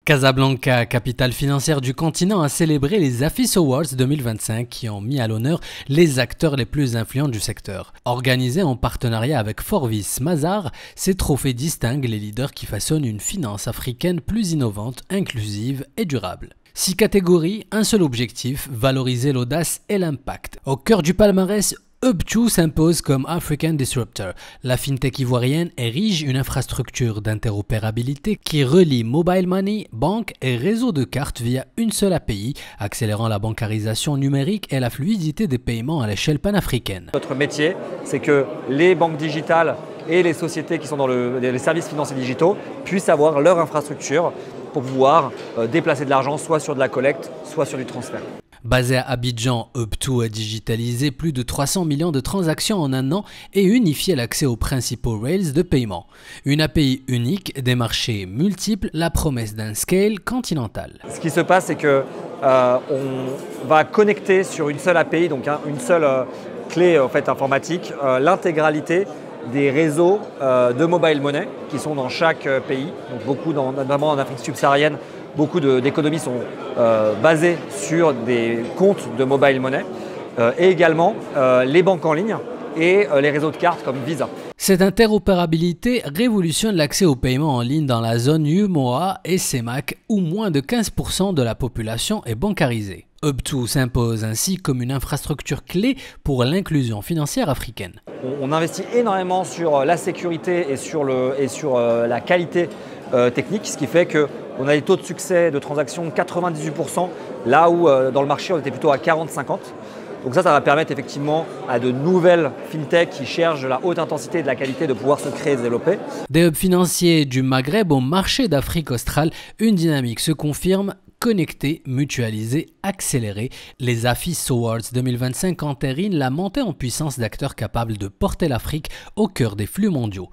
Casablanca, capitale financière du continent, a célébré les Afis Awards 2025 qui ont mis à l'honneur les acteurs les plus influents du secteur. Organisés en partenariat avec Forvis Mazars, ces trophées distinguent les leaders qui façonnent une finance africaine plus innovante, inclusive et durable. 6 catégories, un seul objectif, valoriser l'audace et l'impact. Au cœur du palmarès, Hub2 s'impose comme African Disruptor. La fintech ivoirienne érige une infrastructure d'interopérabilité qui relie mobile money, banque et réseau de cartes via une seule API, accélérant la bancarisation numérique et la fluidité des paiements à l'échelle panafricaine. Notre métier, c'est que les banques digitales et les sociétés qui sont dans les services financiers digitaux puissent avoir leur infrastructure pour pouvoir déplacer de l'argent soit sur de la collecte, soit sur du transfert. Basé à Abidjan, Hub2 a digitalisé plus de 300 millions de transactions en un an et unifié l'accès aux principaux rails de paiement. Une API unique, des marchés multiples, la promesse d'un scale continental. Ce qui se passe, c'est qu'on va connecter sur une seule API, donc une seule clé informatique, l'intégralité des réseaux de mobile money qui sont dans chaque pays, donc beaucoup notamment en Afrique subsaharienne. Beaucoup d'économies sont basées sur des comptes de mobile money et également les banques en ligne et les réseaux de cartes comme Visa. Cette interopérabilité révolutionne l'accès aux paiements en ligne dans la zone UEMOA et CEMAC où moins de 15% de la population est bancarisée. Hub2 s'impose ainsi comme une infrastructure clé pour l'inclusion financière africaine. On investit énormément sur la sécurité et sur la qualité technique, ce qui fait qu'on a des taux de succès de transaction de 98%, là où dans le marché on était plutôt à 40-50%. Donc ça va permettre effectivement à de nouvelles fintechs qui cherchent de la haute intensité et de la qualité de pouvoir se créer et se développer. Des hubs financiers du Maghreb au marché d'Afrique australe, une dynamique se confirme. Connecter, mutualiser, accélérer, les Afis Awards 2025 entérinent la montée en puissance d'acteurs capables de porter l'Afrique au cœur des flux mondiaux.